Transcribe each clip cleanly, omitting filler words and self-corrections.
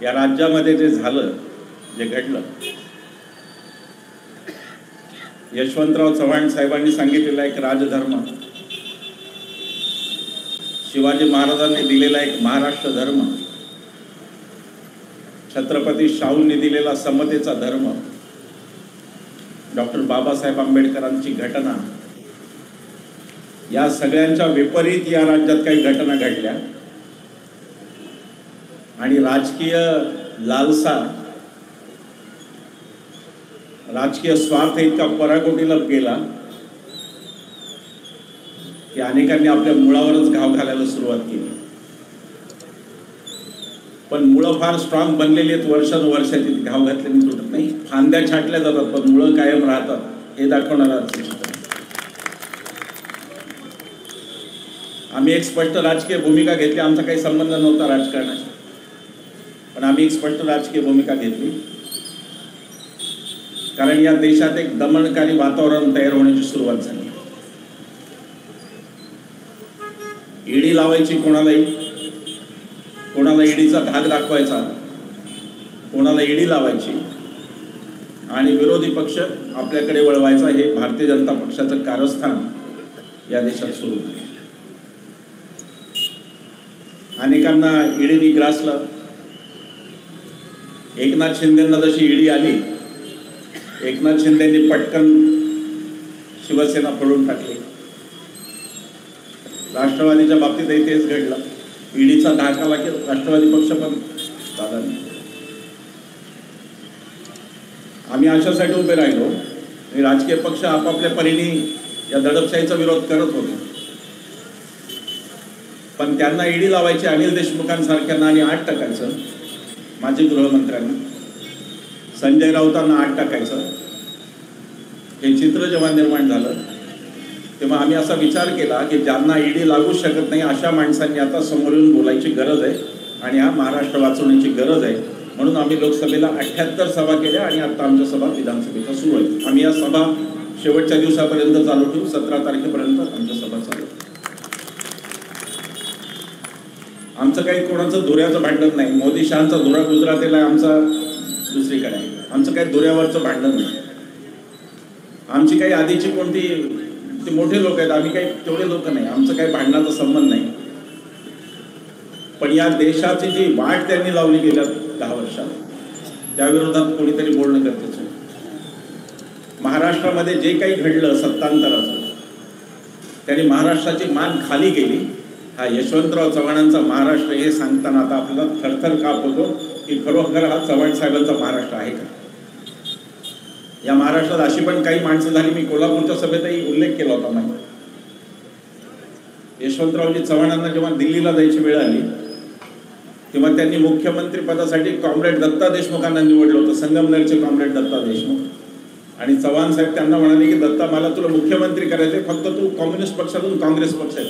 या राज्यामध्ये जे झालं, जे घडलं, यशवंतराव चव्हाण साहेबांनी सांगितलेला एक राजधर्म, शिवाजी महाराजांनी दिलेला एक महाराष्ट्र धर्म, छत्रपती शाहूंनी दिलेला समतेचा धर्म, डॉक्टर बाबासाहेब आंबेडकरांची घटना, या सगळ्यांच्या विपरीत या राज्यात काही घटना घडल्या आणि राजकीय लालसा, राजकीय स्वार्थ इतका पराकोटीला गेला की अनेकांनी आपल्या मुळावरच घाव घालायला सुरुवात केली. पण मुळं फार स्ट्रॉंग बनलेली आहेत, वर्षानुवर्षाची घाव घातल्याने तुटत नाही. फांद्या छाटल्या जातात पण मुळं कायम राहतात, हे दाखवणारा आम्ही एक स्पष्ट राजकीय भूमिका घेतली. आमचा काही संबंध नव्हता राजकारणाशी, पण आम्ही एक स्पष्ट राजकीय भूमिका घेतली कारण या देशात एक दमनकारी वातावरण तयार होण्याची सुरुवात झाली. ईडी लावायची कोणालाही, कोणाला ईडीचा धाक दाखवायचा, कोणाला ईडी लावायची आणि विरोधी पक्ष आपल्याकडे वळवायचा, हे भारतीय जनता पक्षाचं कारस्थान या देशात सुरू आहे. अनेकांना ईडीने ग्रासलं. एकनाथ शिंदेंना जशी ईडी आली, एकनाथ शिंदेंनी पटकन शिवसेना फोडून टाकली. राष्ट्रवादीच्या बाबतीतही तेच घडलं. ईडीचा धाक आला की राष्ट्रवादी पक्ष पण दादा नाही. आम्ही अशासाठी उभे राहिलो आणि राजकीय पक्ष आपापल्या परीने या दडपशाहीचा विरोध करत होते, पण त्यांना ईडी लावायची अनिल देशमुखांसारख्यांना आणि 8 टाकायचं, माजी गृहमंत्र्यांना, संजय राऊतांना 8 टाकायचं, हे चित्र जेव्हा निर्माण झालं तेव्हा आम्ही असा विचार केला की ज्यांना ईडी लागू शकत नाही अशा माणसांनी आता समोर येऊन बोलायची गरज आहे आणि हा महाराष्ट्र वाचवण्याची गरज आहे. म्हणून आम्ही लोकसभेला 78 सभा केल्या आणि आता आमच्या सभा विधानसभेच्या सुरू आहेत. आम्ही या सभा शेवटच्या दिवसापर्यंत चालू ठेवू. 17 तारखेपर्यंत आमच्या सभा चालू. आमचं काही कोणाचं धुऱ्याचं भांडण नाही. मोदी शहांचा धुरा गुजरातेला, आमचा दुसरीकडे आहे. आमचं काही धुऱ्यावरचं भांडण नाही. आमची काही आधीची कोणती, ते मोठे लोक आहेत, आम्ही काही तेवढे लोक नाही. आमचं काही भांडणाचा संबंध नाही. पण या देशाची जी वाट त्यांनी लावली गेल्या 10 वर्षात, त्या विरोधात कोणीतरी बोलणं गरजेचं आहे. महाराष्ट्रामध्ये जे काही घडलं सत्तांतराचं, त्यांनी महाराष्ट्राची मान खाली केली. हा यशवंतराव चव्हाणांचा महाराष्ट्र हे सांगताना आता आपल्याला थरथर काप होतो की खरोखर हा चव्हाण साहेबांचा महाराष्ट्र आहे का? या महाराष्ट्रात अशी पण काही माणसं झाली, मी कोल्हापूरच्या सभेतही उल्लेख केला होता. माहिती, यशवंतरावजी चव्हाणांना जेव्हा दिल्लीला जायची वेळ आली तेव्हा त्यांनी मुख्यमंत्री पदासाठी कॉम्रेड दत्ता देशमुखांना निवडलं होतं, संगमनेरचे कॉम्रेड दत्ता देशमुख. आणि चव्हाण साहेब त्यांना म्हणाले की दत्ता, मला तुला मुख्यमंत्री करायचे, फक्त तू कम्युनिस्ट पक्षातून काँग्रेस पक्षात.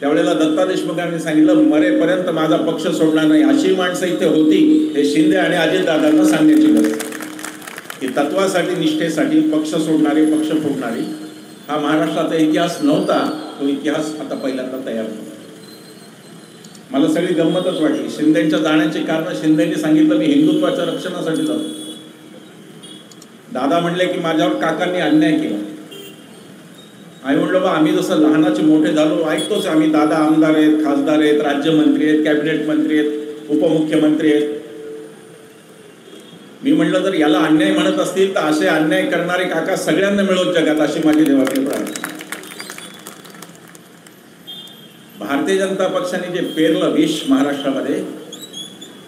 त्यावेळेला दत्ता देशमुखांनी सांगितलं, मरेपर्यंत माझा पक्ष सोडणार नाही. अशी माणसं इथे होती, हे शिंदे आणि अजितदादांना सांगण्याची गरज की तत्वासाठी, निष्ठेसाठी पक्ष सोडणारे, पक्ष फोडणारे हा महाराष्ट्राचा इतिहास नव्हता. तो इतिहास आता पहिल्यांदा तयार होता. मला सगळी गंमतच वाटली. शिंदेच्या जाण्याची कारण शिंदेंनी सांगितलं, मी हिंदुत्वाच्या रक्षणासाठी जातो. दादा म्हणले की माझ्यावर काकांनी अन्याय केला. आम्ही म्हणलो बा, आम्ही जसं लहानाचे मोठे झालो ऐकतोच आम्ही, दादा आमदार आहेत, खासदार आहेत, राज्यमंत्री आहेत, कॅबिनेट मंत्री आहेत, उपमुख्यमंत्री आहेत. मी म्हटलं जर याला अन्याय म्हणत असतील तर असे अन्याय करणारे काका सगळ्यांना मिळवत जगात, अशी माझी देवाची प्रार्थना. भारतीय जनता पक्षाने जे पेरलं विष महाराष्ट्रामध्ये,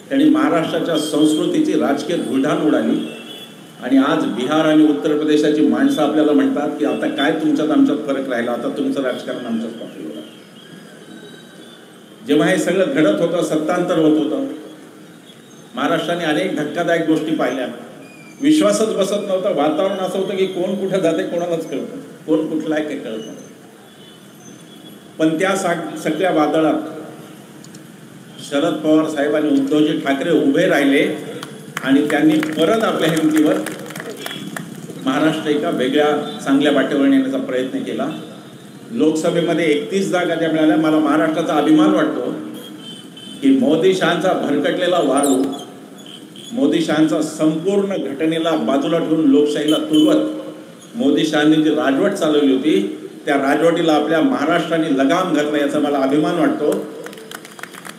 त्यांनी महाराष्ट्राच्या संस्कृतीची राजकीय धुळधाण उडाली. आणि आज बिहार आणि उत्तर प्रदेशाची माणसं आपल्याला म्हणतात की आता काय तुमच्यात आमच्यात फरक राहिला, आता तुमचं राजकारण आमच्याच पातळीवर आहे. जेव्हा हे सगळं घडत होतं, सत्तांतर होत होतं, महाराष्ट्राने अनेक धक्कादायक गोष्टी पाहिल्या. विश्वासच बसत नव्हता. वातावरण असं होतं की कोण कुठे जाते कोणालाच कळतं, कोण कुठला आहे काही कळत नाही. पण त्या सगळ्या वादळात शरद पवार साहेब आणि उद्धवजी ठाकरे उभे राहिले आणि त्यांनी परत आपल्या हिमतीवर महाराष्ट्र एका वेगळ्या चांगल्या वाटेवर नेण्याचा प्रयत्न केला. लोकसभेमध्ये 31 जागा ज्या मिळाल्या, मला महाराष्ट्राचा अभिमान वाटतो की मोदी शहांचा भरकटलेला वारू, मोदी शहांचा संपूर्ण घटनेला बाजूला ठेवून लोकशाहीला तुडवत मोदी शहांनी जी राजवट चालवली होती त्या राजवटीला आपल्या महाराष्ट्राने लगाम घातला, याचा मला अभिमान वाटतो.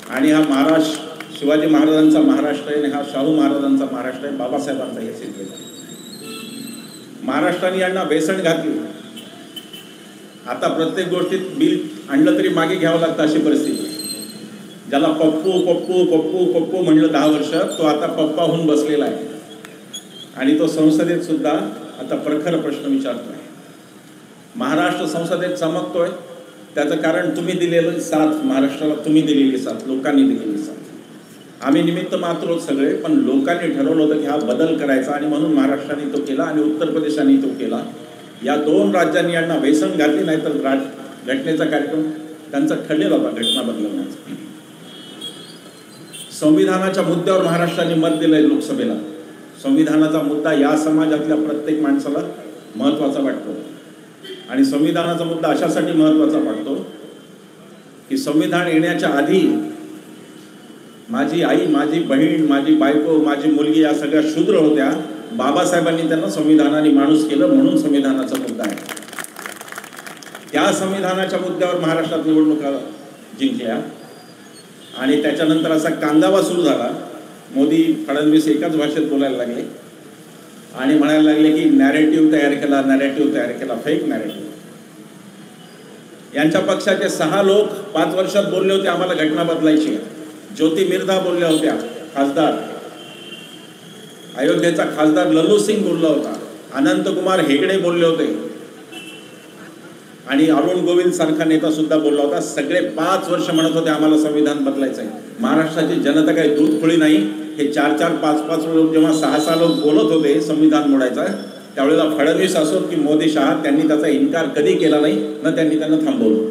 आणि हा महाराष्ट्र शिवाजी महाराजांचा महाराष्ट्र आहे आणि हा शाहू महाराजांचा महाराष्ट्र आहे, बाबासाहेबांचा हे सिद्ध केलं. महाराष्ट्राने यांना बेसण घातली. आता प्रत्येक गोष्टीत बिल आणलं तरी मागे घ्यावं लागतं अशी परिस्थिती. ज्याला पप्पू पप्पू पप्पू पप्पू म्हणलं 10 वर्ष, तो आता पप्पा होऊन बसलेला आहे आणि तो संसदेत सुद्धा आता प्रखर प्रश्न विचारतोय. महाराष्ट्र संसदेत चमकतोय त्याचं कारण तुम्ही दिलेलं साथ, महाराष्ट्राला तुम्ही दिलेली साथ, लोकांनी दिलेली साथ. आम्ही निमित्त मात्र होत सगळे, पण लोकांनी ठरवलं होतं की हा बदल करायचा आणि म्हणून महाराष्ट्राने तो केला आणि उत्तर प्रदेशाने तो केला. या 2 राज्यांनी यांना वेसण घातली, नाही तर घटनेचा कार्यक्रम त्यांचा ठरलेला होता घटना बदलवण्याचा. संविधानाच्या मुद्द्यावर महाराष्ट्राने मत दिलंय लोकसभेला. संविधानाचा मुद्दा या समाजातल्या प्रत्येक माणसाला महत्त्वाचा वाटतो आणि संविधानाचा मुद्दा अशासाठी महत्त्वाचा वाटतो की संविधान येण्याच्या आधी माझी आई, माझी बहीण, माझी बायको, माझी मुलगी या सगळ्या शूद्र होत्या. बाबासाहेबांनी त्यांना संविधानाने माणूस केलं म्हणून संविधानाचा मुद्दा आहे. त्या संविधानाच्या मुद्द्यावर महाराष्ट्रात निवडणुका जिंकल्या आणि त्याच्यानंतर असा कांगावा सुरू झाला. मोदी फडणवीस एकाच भाषेत बोलायला लागले आणि म्हणायला लागले की नॅरेटिव्ह तयार केला, नॅरेटिव्ह तयार केला, फेक नॅरेटिव्ह. यांच्या पक्षाचे 6 लोक 5 वर्षात बोलले होते आम्हाला घटना बदलायची आहे. ज्योती मिर्धा बोलल्या होत्या, खासदार अयोध्येचा खासदार लल्लू सिंग बोलला होता, अनंतकुमार हेगडे बोलले होते आणि अरुण गोविंद सारखा नेता सुद्धा बोलला होता. सगळे 5 वर्ष म्हणत होते आम्हाला संविधान बदलायचं आहे. महाराष्ट्राची जनता काही दूधखोळी नाही. हे 4-4, 5-5 लोक जेव्हा 6-6 लोक बोलत होते संविधान मोडायचं, त्यावेळेला फडणवीस असो की मोदी शहा त्यांनी त्याचा इन्कार कधी केला नाही ना त्यांनी त्यांना थांबवलं.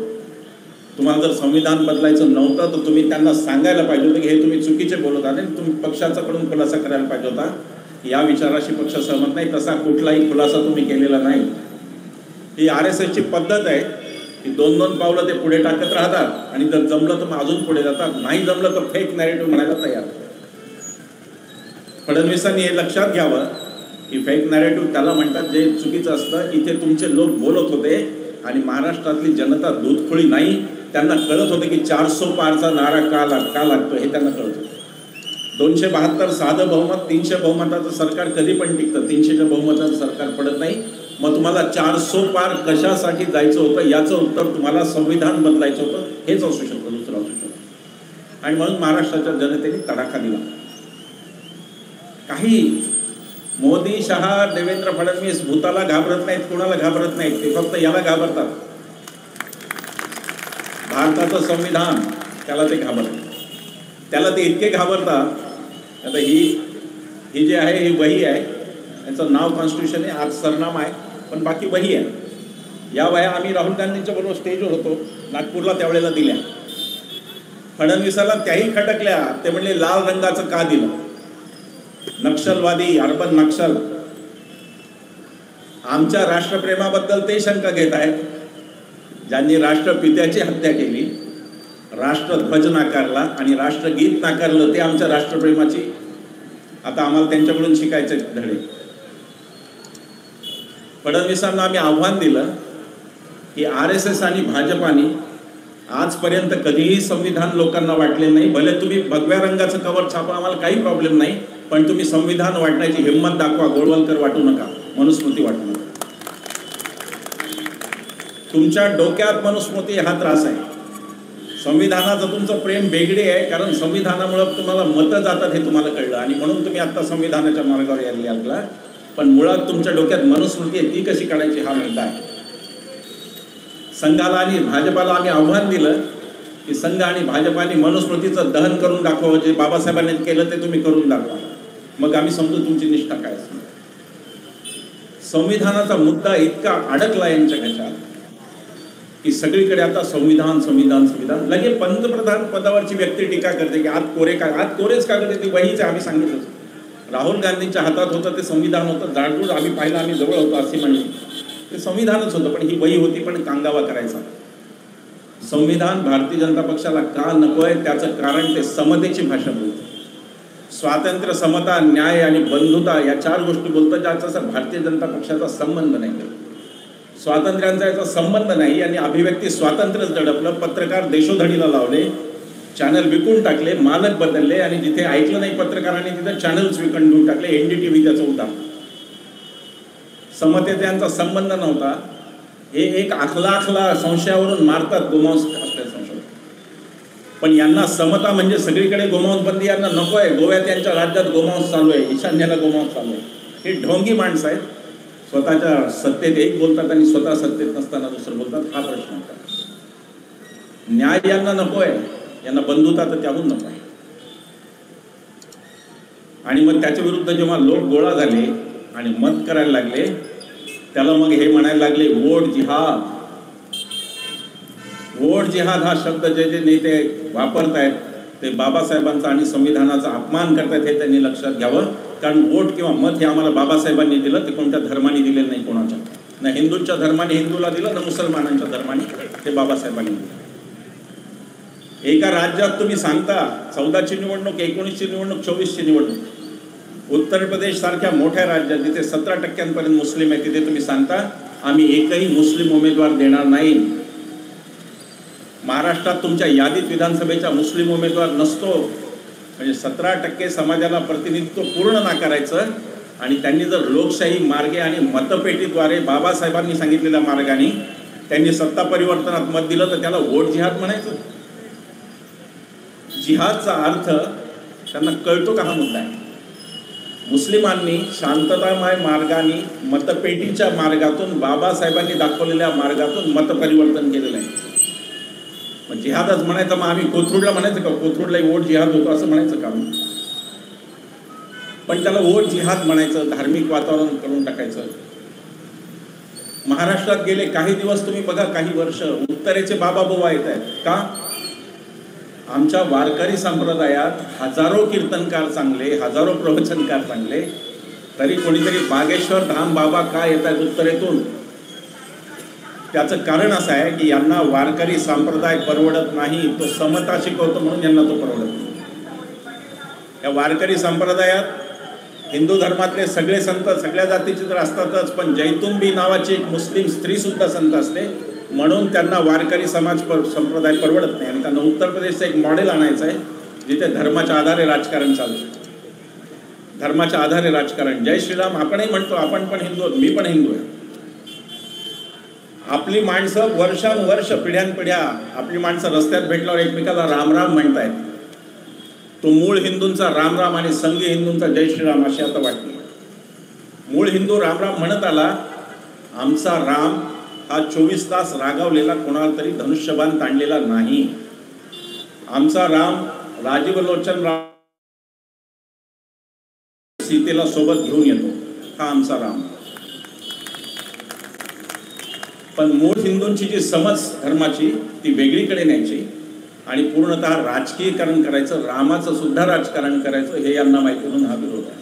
तुम्हाला जर संविधान बदलायचं नव्हतं तर तुम्ही त्यांना सांगायला पाहिजे होतं की हे तुम्ही चुकीचे बोलत आहात आणि तुम्ही पक्षाच्याकडून खुलासा करायला पाहिजे होता. या विचाराशी पक्ष सहमत नाही, तसा कुठलाही खुलासा तुम्ही केलेला नाही. ही RSSची पद्धत आहे की 2-2 पावलं ते पुढे टाकत राहतात आणि जर जमलं तर मग अजून पुढे जातात, नाही जमलं तर फेक नॅरेटिव्ह म्हणायला तयार. फडणवीसांनी हे लक्षात घ्यावं की फेक नॅरेटिव्ह त्याला म्हणतात जे चुकीचं असतं. इथे तुमचे लोक बोलत होते आणि महाराष्ट्रातली जनता दूधखोळी नाही. त्यांना कळत होतं की 400 पारचा नारा का लागतो हे त्यांना कळत होतं. 272 साधं बहुमत, 300 बहुमताचं सरकार कधी पण टिकतं, 300च्या बहुमताचं सरकार पडत नाही. मग तुम्हाला 400 पार कशासाठी जायचं होतं याचं उत्तर तुम्हाला संविधान बदलायचं होतं, हेच असू शकतं, दुसरं असू शकतं. आणि म्हणून महाराष्ट्राच्या जनतेने तडाखा दिला. काही मोदी, शहा, देवेंद्र फडणवीस भूताला घाबरत नाहीत, कोणाला घाबरत नाहीत, ते फक्त याला घाबरतात. भारताचं संविधान त्याला ते घाबरतात. त्याला ते इतके घाबरतात. आता ही जी आहे ही वही आहे, याचं नाव कॉन्स्टिट्यूशन आहे, आज सरनामा आहे, पण बाकी वही आहे. या वह्या आम्ही राहुल गांधींच्या बरोबर स्टेजवर होतो नागपूरला, त्यावेळेला दिल्या. फडणवीसाला त्याही खटकल्या. ते म्हणले लाल रंगाचं का दिलं? नक्षलवादी, अर्बन नक्षल. आमच्या राष्ट्रप्रेमाबद्दल ते शंका घेत आहेत. ज्यांनी राष्ट्रपित्याची हत्या केली, राष्ट्रध्वज नाकारला आणि राष्ट्रगीत नाकारलं, ते आमच्या राष्ट्रप्रेमाची. आता आम्हाला त्यांच्याकडून शिकायचे धडे. फडणवीसांना आम्ही आव्हान दिलं की RSS आणि भाजपाने आजपर्यंत कधीही संविधान लोकांना वाटले नाही. भले तुम्ही भगव्या रंगाचं कवर छापा, आम्हाला काही प्रॉब्लेम नाही, पण तुम्ही संविधान वाटण्याची हिंमत दाखवा. गोळवलकर वाटू नका, मनुस्मृती वाटू नका. तुमच्या डोक्यात मनुस्मृती हा त्रास आहे. संविधानाचं तुमचं प्रेम बेगडे आहे, कारण संविधानामुळे तुम्हाला मतं जातात हे तुम्हाला कळलं आणि म्हणून तुम्ही आता संविधानाच्या मार्गावर यायला लागला. पण मुळात तुमच्या डोक्यात मनुस्मृती आहे, ती कशी काढायची हा मुद्दा आहे. संघाला आणि भाजपाला आम्ही आव्हान दिलं की संघ आणि भाजपाने मनुस्मृतीचं दहन करून दाखवावं. जे बाबासाहेबांनी केलं ते तुम्ही करून दाखवा, मग आम्ही समजू तुमची निष्ठा काय. संविधानाचा मुद्दा इतका अडकला यांच्या घशात की सगळीकडे आता संविधान संविधान संविधान. लगे पंतप्रधान पदावरची व्यक्ती टीका करते की आत कोरेच का करते, ती वहीच आम्ही सांगितलं. राहुल गांधींच्या हातात होतं ते संविधान होतं, जाडजूड आम्ही पाहिलं, आम्ही जवळ होतो असे म्हणले. ते संविधानच होतं, पण ही वही होती, पण कांगावा करायचा. संविधान भारतीय जनता पक्षाला का नको आहे त्याचं कारण ते समतेची भाषा बोलतं. स्वातंत्र्य, समता, न्याय आणि बंधुता या 4 गोष्टी बोलतं, ज्याचा भारतीय जनता पक्षाचा संबंध नाही. स्वातंत्र्यांचा याचा संबंध नाही आणि अभिव्यक्ती स्वातंत्र्यच दडपलं. पत्रकार देशोधडीला लावले, चॅनल विकून टाकले, मालक बदलले आणि जिथे ऐकलं नाही पत्रकारांनी तिथे चॅनल्स विकून घेऊन टाकले. NDTV त्याचं उदाहरण. समतेचा यांचा संबंध नव्हता. हे एक आखला संशयावरून मारतात गोमांस असल्या संशय. पण यांना समता म्हणजे सगळीकडे गोमांस बंदी यांना नको आहे. गोव्यात यांच्या राज्यात गोमांस चालू आहे, ईशान्येला गोमांस चालू आहे. हे ढोंगी माणसं आहेत. स्वतःच्या सत्तेत एक बोलतात आणि स्वतः सत्तेत नसताना दुसरं बोलतात. हा प्रश्न होता. न्याय यांना नको आहे, यांना बंधुता तर त्याहून नको आहे. आणि मग त्याच्या विरुद्ध जेव्हा लोक गोळा झाले आणि मत करायला लागले, त्याला मग हे म्हणायला लागले वोट जिहाद. वोट जिहाद हा शब्द जे जे नेते वापरतायत ते बाबासाहेबांचा आणि संविधानाचा अपमान करतायत हे त्यांनी लक्षात घ्यावं. कारण वोट किंवा मत हे आम्हाला बाबासाहेबांनी दिलं, ते कोणत्या धर्माने दिलेलं नाही. कोणाच्या ना हिंदूंच्या धर्माने हिंदूला दिलं, ना मुसलमानांच्या धर्माने ते बाबासाहेबांनी दिलं. एका राज्यात तुम्ही सांगता 14ची निवडणूक, 19ची निवडणूक, 24ची निवडणूक. उत्तर प्रदेश सारख्या मोठ्या राज्यात जिथे 17% मुस्लिम आहे तिथे तुम्ही सांगता आम्ही एकही मुस्लिम उमेदवार देणार नाही. महाराष्ट्रात तुमच्या यादीत विधानसभेचा मुस्लिम उमेदवार नसतो. म्हणजे 17% समाजाला प्रतिनिधित्व पूर्ण नाकारायचं आणि त्यांनी जर लोकशाही मार्गे आणि मतपेटीद्वारे बाबासाहेबांनी सांगितलेल्या मार्गाने त्यांनी सत्ता परिवर्तनात मत दिलं तर त्याला वोट जिहाद म्हणायचं. जिहादचा अर्थ त्यांना कळतो का हा मुद्दा आहे. मुस्लिमांनी शांततामय मार्गाने मतपेटीच्या मार्गातून बाबासाहेबांनी दाखवलेल्या मार्गातून मतपरिवर्तन केलेलं आहे. मग जिहादच म्हणायचं. मग आम्ही कोथरूडला म्हणायचं का कोथरूडला वोट जिहाद होतो असं म्हणायचं का? पण त्याला वोट जिहाद म्हणायचं, धार्मिक वातावरण करून टाकायचं. महाराष्ट्रात गेले काही दिवस तुम्ही बघा, काही वर्ष उत्तरेचे बाबा बुवा येत आहेत का? आमच्या वारकरी संप्रदायात हजारो कीर्तनकार चांगले, हजारो प्रवचनकार चांगले, तरी कोणीतरी बागेश्वर धाम बाबा का येत आहेत उत्तरेतून? त्याचं कारण असं आहे की यांना वारकरी संप्रदाय परवडत नाही. तो समता शिकवतो म्हणून यांना तो परवडत नाही. या वारकरी संप्रदायात हिंदू धर्मातले सगळे संत सगळ्या जातीचे तर असतातच, पण जैतुंबी नावाची एक मुस्लिम स्त्री सुद्धा संत असते म्हणून त्यांना वारकरी समाज संप्रदाय परवडत नाही. आणि त्यांना उत्तर प्रदेशचं एक मॉडेल आणायचं आहे जिथे धर्माच्या आधारे राजकारण चालतं. धर्माच्या आधारे राजकारण. जय श्रीराम आपणही म्हणतो, आपण पण हिंदू आहोत, मी पण हिंदू आहे. आपली माणसं वर्षानुवर्ष पिढ्यानपिढ्या आपली माणसं रस्त्यात भेटल्यावर एकमेकाला राम राम म्हणतायत. तो मूळ हिंदूंचा राम राम आणि संघी हिंदूंचा जय श्रीराम अशी आता वाटते. मूळ हिंदू राम राम म्हणत आला. आमचा राम हा 24 तास रागावलेला, कोणाला तरी धनुष्यबाण ताणलेला नाही. आमचा राम राजीवलोचन राम सीतेला सोबत घेऊन येतो, हा आमचा राम. पण मूळ हिंदूंची जी समज धर्माची ती वेगळीकडे न्यायची आणि पूर्णतः राजकीयकरण करायचं, रामाचं सुद्धा राजकारण करायचं हे यांना माहिती म्हणून हा विरोध आहे.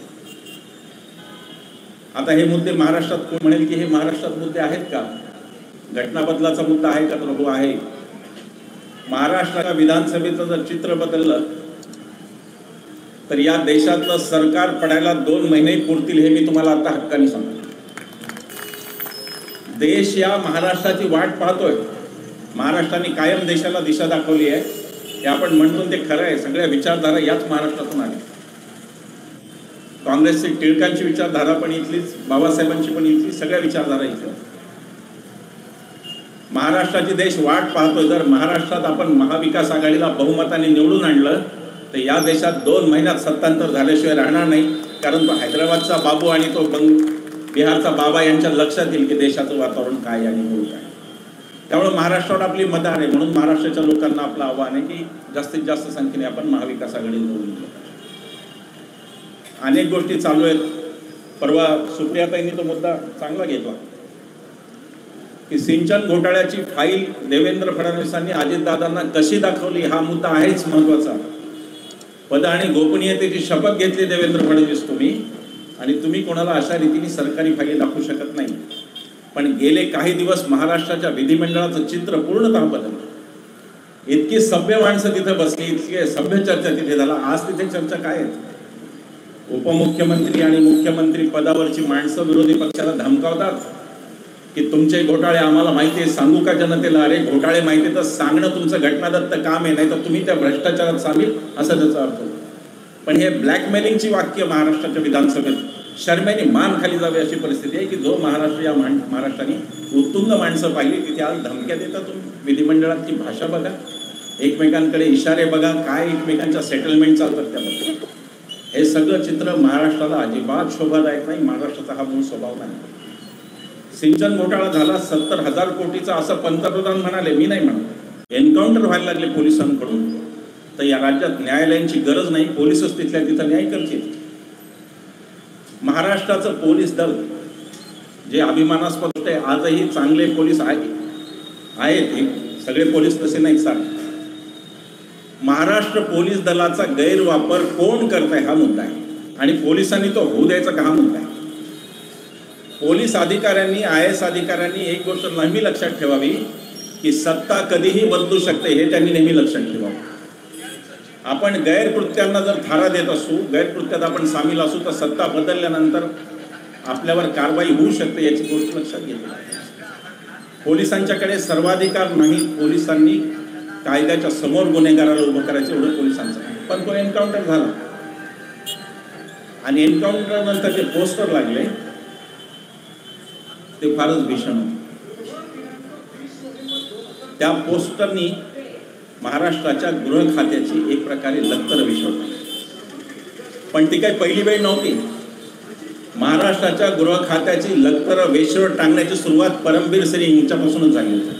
आता हे मुद्दे महाराष्ट्रात कोण म्हणेल की हे महाराष्ट्रात मुद्दे आहेत का? घटना बदलाचा मुद्दा आहे का? तर हो आहे. महाराष्ट्राच्या विधानसभेचं जर चित्र बदललं तर या देशातलं सरकार पडायला 2 महिने पुरतील हे मी तुम्हाला आता हक्काने सांगतो. देश या महाराष्ट्राची वाट पाहतोय. महाराष्ट्राने कायम देशाला दिशा दाखवली आहे. हे आपण म्हणतो ते खरं आहे. सगळ्या विचारधारा याच महाराष्ट्रातून आल्या. काँग्रेसची टिळकांची विचारधारा पण इथलीच, बाबासाहेबांची पण इथली, सगळ्या विचारधारा इथल्या. महाराष्ट्राची देश वाट पाहतोय. जर महाराष्ट्रात आपण महाविकास आघाडीला बहुमताने निवडून आणलं तर या देशात 2 महिन्यात सत्तांतर झाल्याशिवाय राहणार नाही. कारण तो हैदराबादचा बाबू आणि तो बिहारचा बाबा यांच्या लक्षात येईल की देशाचं वातावरण काय आणि मूळ काय. त्यामुळे महाराष्ट्रावर आपली मतं आहे. म्हणून महाराष्ट्राच्या लोकांना आपलं आव्हान आहे की जास्तीत जास्त संख्येने आपण महाविकास आघाडीला निवडून दिलं. अनेक गोष्टी चालू आहेत. परवा सुप्रियाताईंनी तो मुद्दा चांगला घेतला की सिंचन घोटाळ्याची फाईल देवेंद्र फडणवीसांनी अजितदादांना कशी दाखवली हा मुद्दा आहेच महत्त्वाचा. पद आणि गोपनीयतेची शपथ घेतली देवेंद्र फडणवीस तुम्ही, आणि तुम्ही कोणाला अशा रीतीने सरकारी फाईल दाखवू शकत नाही. पण गेले काही दिवस महाराष्ट्राच्या विधिमंडळाचं चित्र पूर्णतः बदललं. इतकी सभ्य माणसं तिथे बसली, इतकी सभ्य चर्चा तिथे झाला. आज तिथे चर्चा काय आहे? उपमुख्यमंत्री आणि मुख्यमंत्री पदावरची माणसं विरोधी पक्षाला धमकावतात की तुमचे घोटाळे आम्हाला माहिती आहे, सांगू का जनतेला? अरे घोटाळे माहिती तर सांगणं तुमचं घटनादत्त काम आहे, नाही तर तुम्ही त्या भ्रष्टाचारात सामील, असा त्याचा अर्थ होतो. पण हे ब्लॅकमेलिंगची वाक्य महाराष्ट्राच्या विधानसभेत शर्मेने मान खाली जावे अशी परिस्थिती आहे की जो महाराष्ट्र या महाराष्ट्राने उत्तुंग माणसं पाहिली तिथे आज धमक्या देता. तुम्ही विधिमंडळातली भाषा बघा, एकमेकांकडे इशारे बघा, काय एकमेकांच्या सेटलमेंट चालतात त्याबद्दल. हे सगळं चित्र महाराष्ट्राला अजिबात शोभादायक नाही. महाराष्ट्राचा हा मूळ स्वभाव नाही. सिंचन घोटाळा झाला 70,000 कोटीचा असं पंतप्रधान म्हणाले, मी नाही म्हणत. एन्काउंटर व्हायला लागले पोलिसांकडून. तर या राज्यात न्यायालयांची गरज नाही, पोलीसच तिथल्या तिथं न्याय करतील. महाराष्ट्राचं पोलीस दल जे अभिमानास्पद आहे, आजही चांगले पोलीस आहेत. सगळे पोलीस तसे नाही सांग. महाराष्ट्र पोलीस दलाचा गैरवापर कोण करत आहे हा मुद्दा आहे, आणि पोलिसांनी तो होऊ द्यायचा का हा मुद्दा आहे. पोलीस अधिकाऱ्यांनी, IAS अधिकाऱ्यांनी एक गोष्ट नेहमी लक्षात ठेवावी की सत्ता कधीही बदलू शकते, हे त्यांनी नेहमी लक्षात ठेवावं. आपण गैरकृत्यांना जर थारा देत असू, गैरकृत्यात आपण सामील असू, तर सत्ता बदलल्यानंतर आपल्यावर कारवाई होऊ शकते याची गोष्ट लक्षात घेतली. पोलिसांच्याकडे सर्वाधिकार नाही. पोलिसांनी कायद्याच्या समोर गुन्हेगाराला उभं करायचं एवढं पोलिसांचं. पण तो एन्काउंटर झाला आणि एन्काउंटर नंतर जे पोस्टर लागले ते फारच भीषण होते. त्या पोस्टरनी महाराष्ट्राच्या गृह खात्याची एक प्रकारे लक्तर विसरली. पण ती काही पहिली वेळ नव्हती. महाराष्ट्राच्या गृह खात्याची लक्तर वेशवर टांगण्याची सुरुवात परमबीर सिंग यांच्यापासूनच झाली होती.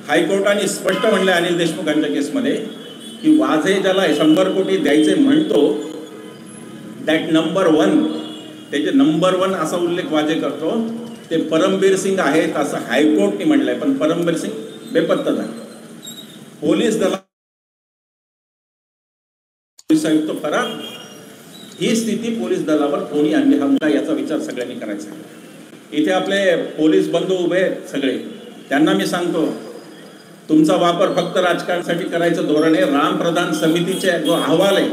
हायकोर्टाने स्पष्ट म्हणले अनिल देशमुखांच्या केसमध्ये की वाझे ज्याला 100 कोटी द्यायचे म्हणतो, दॅट नंबर 1, त्याचे नंबर 1 असा उल्लेख वाझे करतो, ते परमबीर सिंग आहेत असं हायकोर्टने म्हटलंय. पण परमबीर सिंग बेपत्ता झाले. पोलीस दला पोलीस आयुक्त फरार, ही स्थिती पोलीस दलावर कोणी आणली हा मुद्दा, याचा विचार सगळ्यांनी करायचा. इथे आपले पोलीस बंधू उभे आहेत सगळे, त्यांना मी सांगतो, तुमचा वापर फक्त राजकारणासाठी करायचं धोरण आहे. रामप्रधान समितीचे जो अहवाल आहे,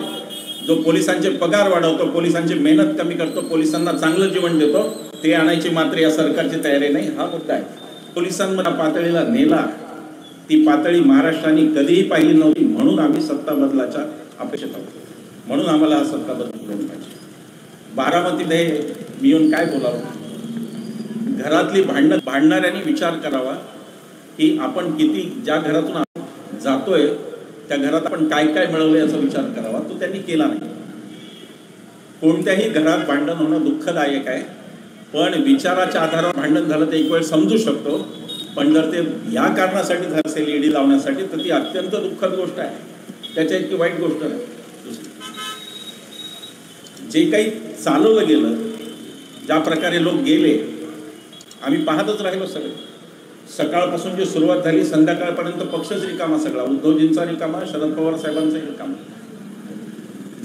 जो पोलिसांचे पगार वाढवतो, पोलिसांची मेहनत कमी करतो, पोलिसांना चांगलं जीवन देतो, ते आणायची मात्र या सरकारची तयारी नाही, हा मुद्दा आहे. पोलिसांना पातळीला नेला, ती पातळी महाराष्ट्राने कधीही पाहिली नव्हती. म्हणून आम्ही सत्ता बदलाच्या अपेक्षित आहोत. म्हणून आम्हाला हा सत्ता बदल करून पाहिजे. बारामतीमध्ये मी येऊन काय बोलावं? घरातली भांडणाऱ्यांनी विचार करावा की आपण किती, ज्या घरातून जातोय त्या घरात आपण काय काय मिळवलं याचा विचार करावा. तो त्यांनी केला नाही. कोणत्याही घरात भांडण होणं दुःखदायक आहे, पण विचाराच्या आधारावर भांडण झालं तर एक वेळ समजू शकतो. पण जर ते या कारणासाठी झालं असेल, ईडी लावण्यासाठी, तर ती अत्यंत दुःखद गोष्ट आहे. त्याच्या इतकी वाईट गोष्ट नाही. जे काही चालवलं गेलं, ज्या प्रकारे लोक गेले, आम्ही पाहतच राहिलो सगळे. सकाळपासून जी सुरुवात झाली संध्याकाळपर्यंत पक्षच रिकामा सगळा. उद्धवजींचा रिकामा, शरद पवार साहेबांचा रिकामा.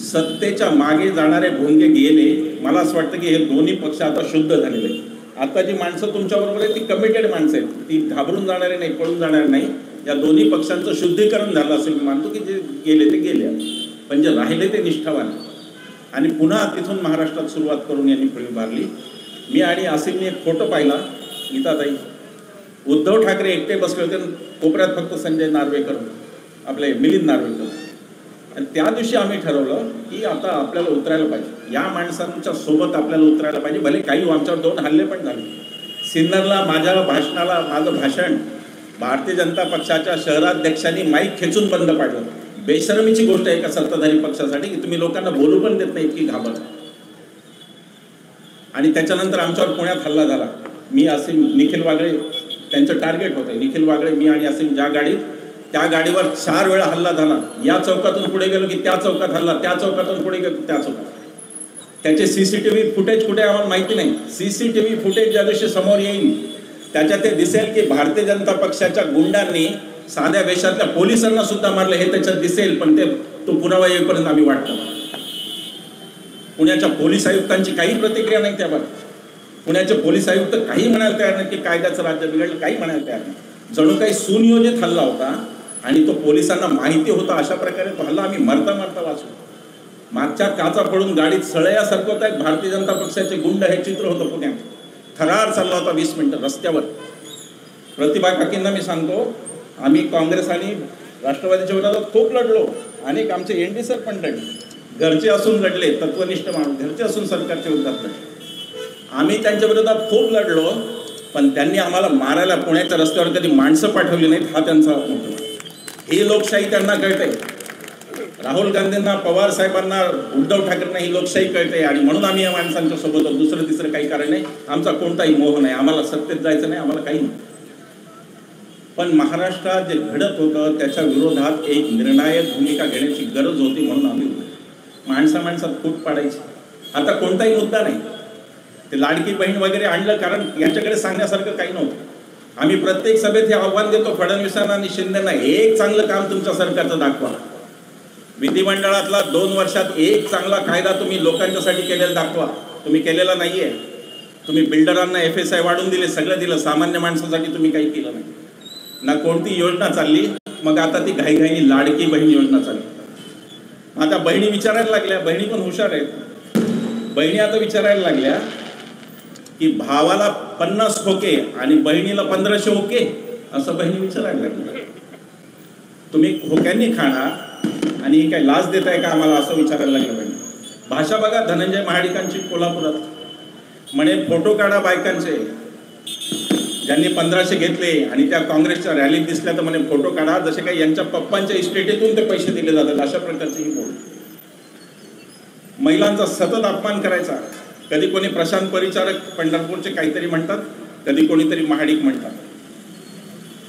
सत्तेच्या मागे जाणारे भोंगे गेले. मला असं वाटतं की हे दोन्ही पक्ष आता शुद्ध झालेले आहेत. आता जी माणसं तुमच्याबरोबर आहे ती कमिटेड माणसं आहेत, ती घाबरून जाणारे नाही, पळून जाणार नाही. या दोन्ही पक्षांचं शुद्धीकरण झालं असं मी मानतो की जे गेले ते गेले, पण जे राहिले ते निष्ठावान. आणि पुन्हा तिथून महाराष्ट्रात सुरुवात करून यांनी फळी मारली. मी आणि आसिफने एक फोटो पाहिला. गीताताई, उद्धव ठाकरे एकटे बसले होते, कोपऱ्यात फक्त संजय नार्वेकर, आपले मिलिंद नार्वेकर. आणि त्या दिवशी आम्ही ठरवलं की आता आपल्याला उतरायला पाहिजे, या माणसांच्या सोबत आपल्याला उतरायला पाहिजे. भले काही आमच्यावर 2 हल्ले पण झाले. सिन्नरला माझ्या भाषणाला, माझं भाषण भारतीय जनता पक्षाच्या शहराध्यक्षांनी माईक खेचून बंद पाडलं. बेशरमीची गोष्ट आहे एका सत्ताधारी पक्षासाठी की तुम्ही लोकांना बोलू पण देत नाही, इतकी घाबरत. आणि त्याच्यानंतर आमच्यावर पुण्यात हल्ला झाला. मी असीम, निखिल वागळे त्यांचं टार्गेट होतं. निखिल वागळे, मी आणि असीम ज्या गाडीत, त्या गाडीवर 4 वेळा हल्ला झाला. या चौकातून पुढे गेलो की त्या चौकात हल्ला, त्या चौकातून पुढे गेलो त्या चौकात. त्याचे CCTV फुटेज कुठे आम्हाला माहिती नाही. CCTV फुटेज ज्या दिवशी समोर येईल त्याच्यात ते दिसेल की भारतीय जनता पक्षाच्या गुंडांनी साध्या वेशातल्या पोलिसांना सुद्धा मारलं, हे त्याच्यात दिसेल. पण तो पुरावा येईपर्यंत आम्ही वाटतो. पुण्याच्या पोलीस आयुक्तांची काही प्रतिक्रिया नाही त्याबाबत. पुण्याचे पोलीस आयुक्त काही म्हणायला तयार नाही की कायद्याचं राज्य बिघडलं, काही म्हणायला तयार नाही. जणू काही सुनियोजित हल्ला होता. आणि तो पोलिसांना माहिती होता, अशा प्रकारे तो हल्ला आम्ही मरता मरता वाचलो. मागच्या काचा पडून गाडीत सळया सरकवत आहेत भारतीय जनता पक्षाचे गुंड, हे चित्र होतं पुण्यात. थरार चालला होता 20 मिनिटं रस्त्यावर. प्रतिभा काकींना मी सांगतो, आम्ही काँग्रेस आणि राष्ट्रवादीच्या विरोधात खूप लढलो. अनेक आमचे एनडी सर पण लढले, घरचे असून लढले, तत्वनिष्ठ माणूस, घरचे असून सरकारच्या विरोधात लढले. आम्ही त्यांच्या विरोधात खूप लढलो, पण त्यांनी आम्हाला मारायला पुण्याच्या रस्त्यावर कधी माणसं पाठवली नाहीत, हा त्यांचा मोठा. ही लोकशाही त्यांना कळते. राहुल गांधींना, पवार साहेबांना, उद्धव ठाकरेंना ही लोकशाही कळते. आणि म्हणून आम्ही या माणसांच्या सोबत, दुसरं तिसरं काही कारण नाही. आमचा कोणताही मोह नाही, आम्हाला सत्तेत जायचं नाही, आम्हाला काही नाही. पण महाराष्ट्रात जे घडत होतं त्याच्या विरोधात एक निर्णायक भूमिका घेण्याची गरज होती, म्हणून आम्ही माणसात फूट पाडायची. आता कोणताही मुद्दा नाही. ते लाडकी बहीण वगैरे आणलं कारण यांच्याकडे सांगण्यासारखं काही नव्हतं. आम्ही प्रत्येक सभेत हे आव्हान देतो फडणवीसांना आणि शिंदेना, एक चांगलं काम तुमच्या सरकारचं दाखवा. विधिमंडळातला 2 वर्षात एक चांगला कायदा तुम्ही लोकांच्यासाठी केलेला दाखवा. तुम्ही केलेला नाहीये. तुम्ही बिल्डरांना FSI वाढून दिले, सगळं दिलं, सामान्य माणसासाठी तुम्ही काही केलं नाही ना. कोणती योजना चालली. मग आता ती घाईघाईनी लाडकी बहीण योजना चालली. आता बहिणी विचारायला लागल्या, बहिणी पण हुशार आहेत. बहिणी आता विचारायला लागल्या की भावाला 50 खोके आणि बहिणीला 1500 ओके, असं बहिणी विचारायला लागल्या. तुम्ही खोक्यांनी खाणार आणि काही लाच देताय का आम्हाला, असं विचारायला लागलं बहिणी. भाषा बघा धनंजय महाडिकांची कोल्हापुरात. म्हणे फोटो काढा बायकांचे, ज्यांनी 1500 घेतले आणि त्या काँग्रेसच्या रॅलीत दिसल्या तर म्हणे फोटो काढा, जसे काही यांच्या पप्पांच्या इस्टेटीतून ते पैसे दिले जातात, अशा प्रकारचे ही बोल. महिलांचा सतत अपमान करायचा. कधी कोणी प्रशांत परिचारक पंढरपूरचे काहीतरी म्हणतात, कधी कोणीतरी महाडिक म्हणतात.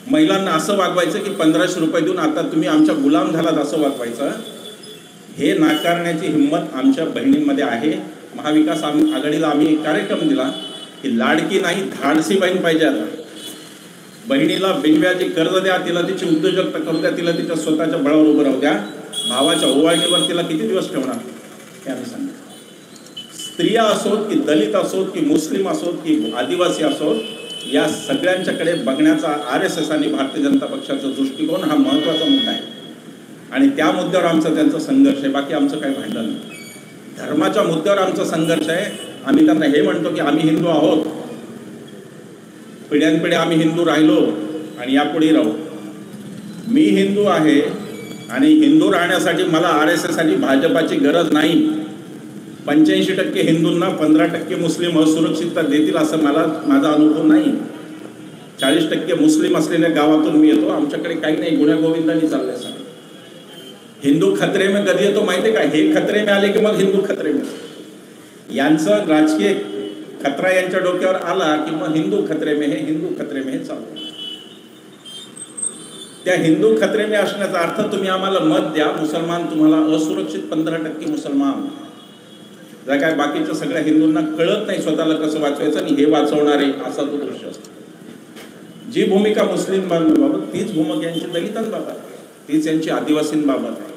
महिलांना असं वागवायचं की 1500 रुपये देऊन आता तुम्ही आमच्या गुलाम झालात, असं वागवायचं. हे नाकारण्याची हिंमत आमच्या बहिणींमध्ये आहे. महाविकास आघाडीला आम्ही एक कार्यक्रम दिला की लाडकी नाही, धाडसी बहीण पाहिजे. आता बहिणीला बिनव्याजी कर्ज द्या, तिला तिची उद्योजकता करू द्या, तिला तिच्या स्वतःच्या बळावर उभं राहू द्या. भावाच्या ओवाळणीवर तिला किती दिवस ठेवणार हे आम्ही सांगतो. स्त्रिया असोत की दलित असोत की मुस्लिम असोत की आदिवासी असोत, या सगळ्यांच्याकडे बघण्याचा RSS आणि भारतीय जनता पक्षाचा दृष्टिकोन हा महत्त्वाचा मुद्दा आहे. आणि त्या मुद्द्यावर आमचा त्यांचा संघर्ष आहे. बाकी आमचं काही भांडण नाही. धर्माच्या मुद्द्यावर आमचा संघर्ष आहे. आम्ही त्यांना हे म्हणतो की आम्ही हिंदू आहोत, पिढ्यानपिढ्या आम्ही हिंदू राहिलो आणि यापुढे राहू. मी हिंदू आहे आणि हिंदू राहण्यासाठी मला RSS आणि भाजपाची गरज नाही. 85% हिंदूंना 15% मुस्लिम असुरक्षितता देतील असं माझा अनुभव नाही. 40% मुस्लिम असलेल्या गावातून मी येतो. आमच्याकडे काही नाही, गुण्यागोविंदांनी चाललंय सर. हिंदू खतरे में कधी येतो माहिती आहे का? हे खतरे में आले की मग हिंदू खतरे में. यांचं राजकीय खतरा यांच्या डोक्यावर आला की मग हिंदू खतरे में, हे हिंदू खतरे में हे चालतं. त्या हिंदू खतरे में असण्याचा अर्थ तुम्ही आम्हाला मत द्या, मुसलमान तुम्हाला असुरक्षित 15% मुसलमान. जर काय बाकीच्या सगळ्या हिंदूंना कळत नाही स्वतःला कसं वाचवायचं आणि हे वाचवणारे, असा तो दृश्य असतो. जी भूमिका मुस्लिमांबाबत तीच भूमिका यांची दलितांबाबत, तीच यांची आदिवासींबाबत आहे.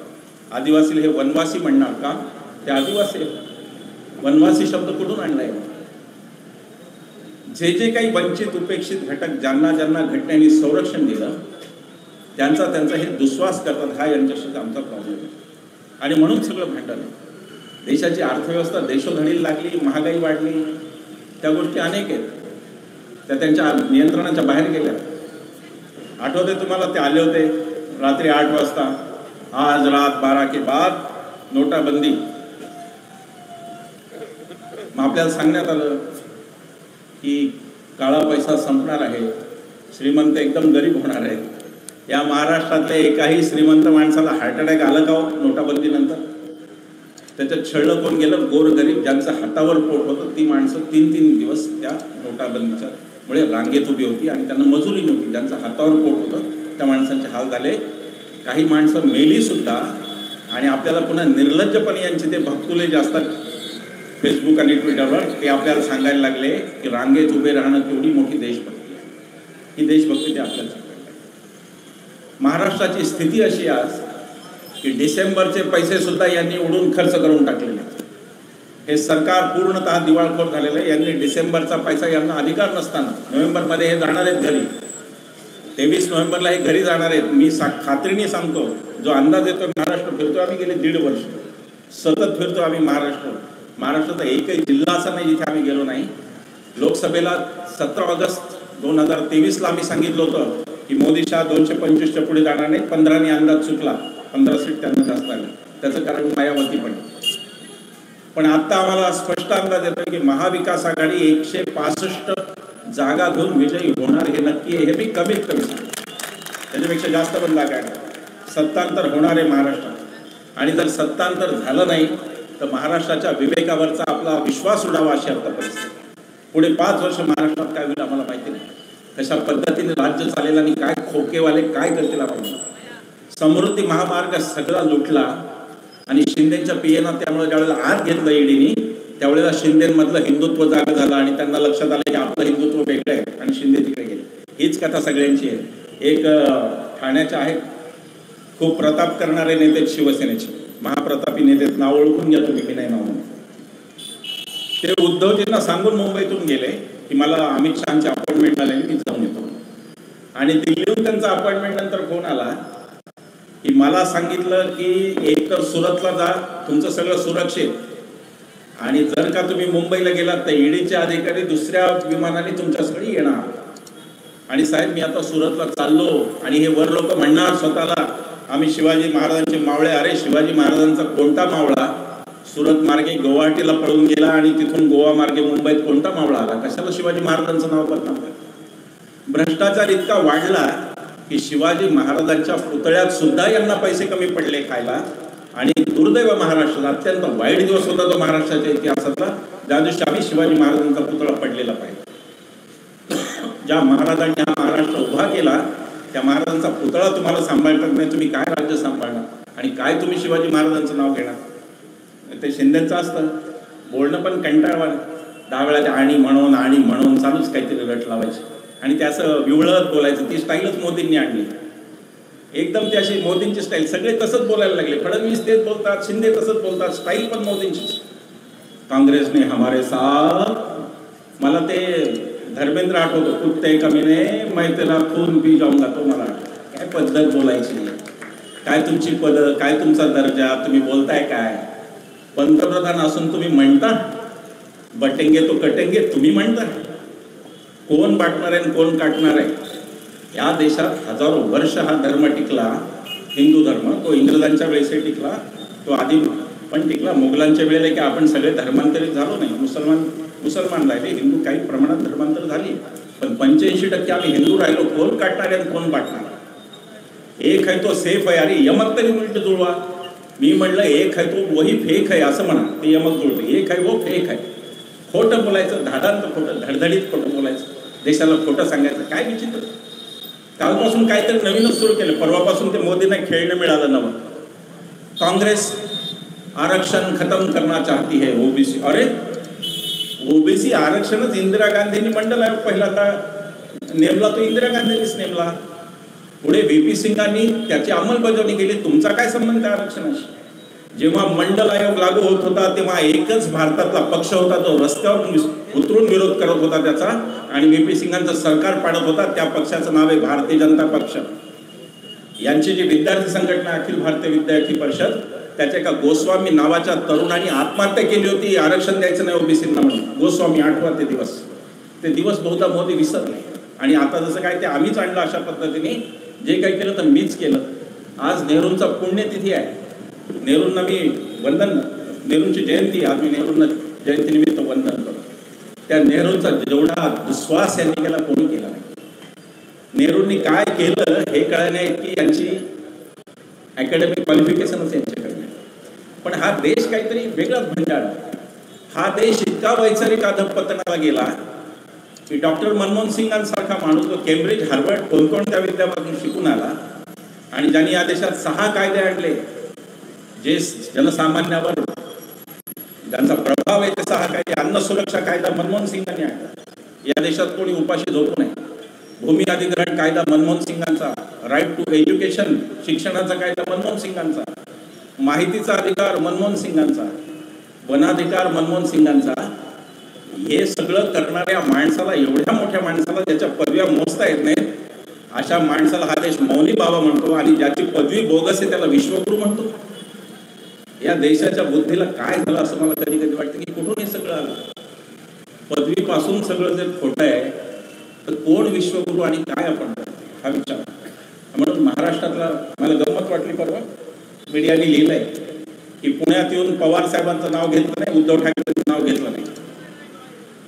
आदिवासी हे वनवासी म्हणणार का? ते आदिवासी. वनवासी शब्द कुठून आणलाय? जे जे काही वंचित उपेक्षित घटक ज्यांना ज्यांना घटनेने संरक्षण दिलं त्यांचा हे दुस्वास करतात. हा यांच्याशी आमचा प्रॉब्लेम आहे. आणि म्हणून सगळं भांडण आहे. देशाची अर्थव्यवस्था देशोधडीला लागली, महागाई वाढली, त्या गोष्टी अनेक आहेत, त्या त्यांच्या नियंत्रणाच्या बाहेर गेल्या. आठवते तुम्हाला, ते आले होते रात्री 8 वाजता, आज रात 12 के बाद नोटाबंदी. मग आपल्याला सांगण्यात आलं की काळा पैसा संपणार आहे, श्रीमंत एकदम गरीब होणार आहेत. या महाराष्ट्रातल्या एकाही श्रीमंत माणसाला हार्ट अटॅक आलं का हो नोटाबंदीनंतर? त्याच्यात छळलं कोण गेलं? गोरगरीब, ज्यांचं हातावर पोट होतं ती माणसं 3-3 दिवस त्या नोटाबंदीच्या मुळे रांगेत उभी होती आणि त्यांना मजुरी नव्हती. ज्यांचं हातावर पोट होतं त्या माणसांचे हाल झाले. काही माणसं मेली सुद्धा. आणि आपल्याला पुन्हा निर्लज्जपणे यांचे ते भक्तुले जे असतात फेसबुक आणि ट्विटरवर, ते आपल्याला सांगायला लागले की रांगेत उभे राहणं केवढी मोठी देशभक्ती आहे. ही देशभक्ती ते आपल्याला सांगायला. महाराष्ट्राची स्थिती अशी आहे की डिसेंबरचे पैसे सुद्धा यांनी उडून खर्च करून टाकलेले. हे सरकार पूर्णतः दिवाळखोर झालेलं आहे. यांनी डिसेंबरचा पैसा यांना अधिकार नसताना नोव्हेंबरमध्ये हे जाणार आहेत घरी. 23 नोव्हेंबरला हे घरी जाणार आहेत. मी खात्रीने सांगतो, जो अंदाज येतो महाराष्ट्र फिरतो आम्ही गेले 1.5 वर्ष सतत फिरतो आम्ही महाराष्ट्राचा एकही जिल्हा असा नाही जिथे आम्ही गेलो नाही. लोकसभेला 17 ऑगस्ट 2023ला आम्ही सांगितलं होतं की मोदी शहा 225च्या पुढे जाणार नाही. 15ने अंदाज चुकला, 15 सीट त्यांना जास्त आली. त्याचं कारण मायावती पण आता आम्हाला स्पष्ट अंदाज येतो की महाविकास आघाडी 165 जागा घेऊन विजयी होणार हे नक्की आहे. हे मी कमीत कमी सांगतो, त्याच्यापेक्षा जास्त पण जागा आहे. सत्तांतर होणार आहे महाराष्ट्रात, आणि जर सत्तांतर झालं नाही तर महाराष्ट्राच्या विवेकावरचा आपला विश्वास उडावा अशी आता परिस्थिती. पुढे 5 वर्ष महाराष्ट्रात काय होईल आम्हाला माहिती नाही. कशा पद्धतीने राज्य चालेल आणि काय खोकेवाले काय करतील आम्हाला. समृद्धी महामार्ग सगळा लुटला आणि शिंदेच्या पीएनं त्यामुळे ज्यावेळेला आत घेतलं ईडीनी, त्यावेळेला शिंदेमधलं हिंदुत्व जागा झालं आणि त्यांना लक्षात आलं की आपलं हिंदुत्व वेगळं आहे आणि शिंदे तिकडे गेले. हीच कथा सगळ्यांची आहे. एक ठाण्याच्या आहेत खूप प्रताप करणारे नेते शिवसेनेचे, महाप्रतापी नेते, नाव ओळखून घ्या तुम्ही, मी नाही नाव. ते उद्धवजींना सांगून मुंबईतून गेले की मला अमित शहाची अपॉइंटमेंट आली, मी जाऊन येतो. आणि दिल्लीहून त्यांचा अपॉइंटमेंट नंतर फोन आला की मला सांगितलं की एक तर सुरतला जा, तुमचं सगळं सुरक्षित, आणि जर का तुम्ही मुंबईला गेलात तर ईडीचे अधिकारी दुसऱ्या विमानाने तुमच्याकडे येणार. आणि साहेब मी आता सुरतला चाललो, आणि हे वर लोक म्हणणार स्वतःला आम्ही शिवाजी महाराजांचे मावळे. अरे शिवाजी महाराजांचा कोणता मावळा सुरत मार्गे गुवाहाटीला पळून गेला आणि तिथून गोवा मार्गे मुंबईत कोणता मावळा आला? कशाला शिवाजी महाराजांचं नाव बदनाम? भ्रष्टाचार इतका वाढला की शिवाजी महाराजांच्या पुतळ्यात सुद्धा यांना पैसे कमी पडले खायला. आणि दुर्दैव महाराष्ट्राला अत्यंत वाईट दिवस होता तो महाराष्ट्राच्या इतिहासातला, ज्या दिवशी आम्ही शिवाजी महाराजांचा पुतळा पडलेला पाहिजे. ज्या महाराजांनी हा महाराष्ट्र उभा केला त्या महाराजांचा पुतळा तुम्हाला सांभाळतात नाही, तुम्ही काय राज्य सांभाळणार आणि काय तुम्ही शिवाजी महाराजांचं नाव घेणार? ते शिंदेचं असतं बोलणं पण कंटाळवाणं. 10 वेळा ते आणि म्हणून चालूच काहीतरी रट लावायची आणि त्याचं विवळत बोलायचं. ती स्टाईलच मोदींनी आणली, एकदम ती अशी मोदींची स्टाईल. सगळे तसंच बोलायला लागले. फडणवीस तेच बोलतात, शिंदे तसंच बोलतात, स्टाईल पण मोदींची. काँग्रेसने हमारे साथ, मला ते धर्मेंद्र आठवतो, कुत्ते कमीने मैं तेरा खून पी जाऊंगा. तो मला काय पद्धत बोलायची, काय तुमची पद, काय तुमचा दर्जा, तुम्ही बोलताय काय? पंतप्रधान असून तुम्ही म्हणता बटेंगे तो कटेंगे, तुम्ही म्हणता. कोण बाटणार आहे कोण काटणार आहे? या देशात हजारो वर्ष हा धर्म टिकला, हिंदू धर्म. तो इंग्रजांच्या वेळेसही टिकला, तो आधी पण टिकला. मोगलांच्या वेळेला की आपण सगळे धर्मांतरित झालो नाही, मुसलमान राहिले, हिंदू काही प्रमाणात धर्मांतर झाली, पण 85% आम्ही हिंदू राहिलो. कोण काटणार आहे कोण बाटणार? एक आहे तो सेफ आहे. अरे यमक तरी उलट जुळवा. मी म्हणलं एक आहे तो वही फेक आहे असं म्हणा, ते यमक जुळते. एक आहे वो फेक आहे. खोटं बोलायचं, धाडांत खोटं, धडधडीत खोटं बोलायचं, देशाला खोटं सांगायचं. काय विचित्र. कालपासून काहीतरी नवीनच सुरू केलं. परवापासून ते मोदींना खेळणं मिळालं नवं. काँग्रेस आरक्षण खत्म करना चाहती है ओबीसी. अरे ओबीसी आरक्षणच इंदिरा गांधींनी मंडल आयोग पहिल्यांदा नेमला, तो इंदिरा गांधींनीच नेमला. पुढे VP सिंगांनी त्याची अंमलबजावणी केली. तुमचा काय संबंध आहे आरक्षणाशी? जेव्हा मंडल आयोग लागू होत होता तेव्हा एकच भारतातला पक्ष होता तो रस्त्यावर उतरून विरोध करत होता त्याचा, आणि VP सिंगांचं सरकार पाडत होता. त्या पक्षाचं नाव आहे भारतीय जनता पक्ष. यांची जी विद्यार्थी संघटना अखिल भारतीय विद्यार्थी परिषद, त्याच्या एका गोस्वामी नावाच्या तरुणांनी आत्महत्या केली होती आरक्षण द्यायचं नाही ओबीसींना म्हणून. गोस्वामी, आठवा ते दिवस बहुधा मोदी विसरले. आणि आता जसं काय ते आम्हीच आणलं अशा पद्धतीने, जे काही केलं तर मीच केलं. आज नेहरूंचा पुण्यतिथी आहे. नेहरूंना मी वंदन, नेहरूंची जयंती, आज मी नेहरूंना जयंतीनिमित्त वंदन करतो. त्या नेहरूंचा जेवढा दुस्वास यांनी केला कोणी केला नाही. नेहरूंनी काय केलं हे कळण्यात की यांची अकॅडमिक क्वालिफिकेशनच यांच्याकडे नाही. पण हा देश काहीतरी वेगळाच भंडार. हा देश इतका वैचारिक अधपतनाला गेला की डॉक्टर मनमोहन सिंगांसारखा माणूस जो केम्ब्रिज, हार्वर्ड, कोणकोणत्या विद्यापीठातून शिकून आला आणि ज्यांनी या देशात 6 कायदे आणले जे जनसामान्यावर ज्यांचा प्रभाव आहे, ते 6 कायदे. अन्न सुरक्षा कायदा मनमोहन सिंगांनी आणला. या देशात कोणी उपाशी झोपू नये. भूमी अधिग्रहण कायदा मनमोहन सिंगांचा. राईट टू एज्युकेशन, शिक्षणाचा कायदा मनमोहन सिंगांचा. माहितीचा अधिकार मनमोहन सिंगांचा. वनाधिकार मनमोहन सिंगांचा. हे सगळं करणाऱ्या माणसाला, एवढ्या मोठ्या माणसाला ज्याच्या पदव्या मोजता येत नाहीत, अशा माणसाला हा देश मौनी बाबा म्हणतो आणि ज्याची पदवी बोगस आहे त्याला विश्वगुरू म्हणतो. या देशाच्या बुद्धीला काय झालं असं मला कधी कधी वाटतं की कुठून हे सगळं आलं. पदवीपासून सगळं जर खोटं आहे तर कोण विश्वगुरू आणि काय आपण हा विचार. म्हणून महाराष्ट्रातला मला गंमत वाटली, परवा मीडियाने लिहिलंय की पुण्यात येऊन पवार साहेबांचं नाव घेतलं नाही, उद्धव ठाकरेंचं नाव घेतलं नाही.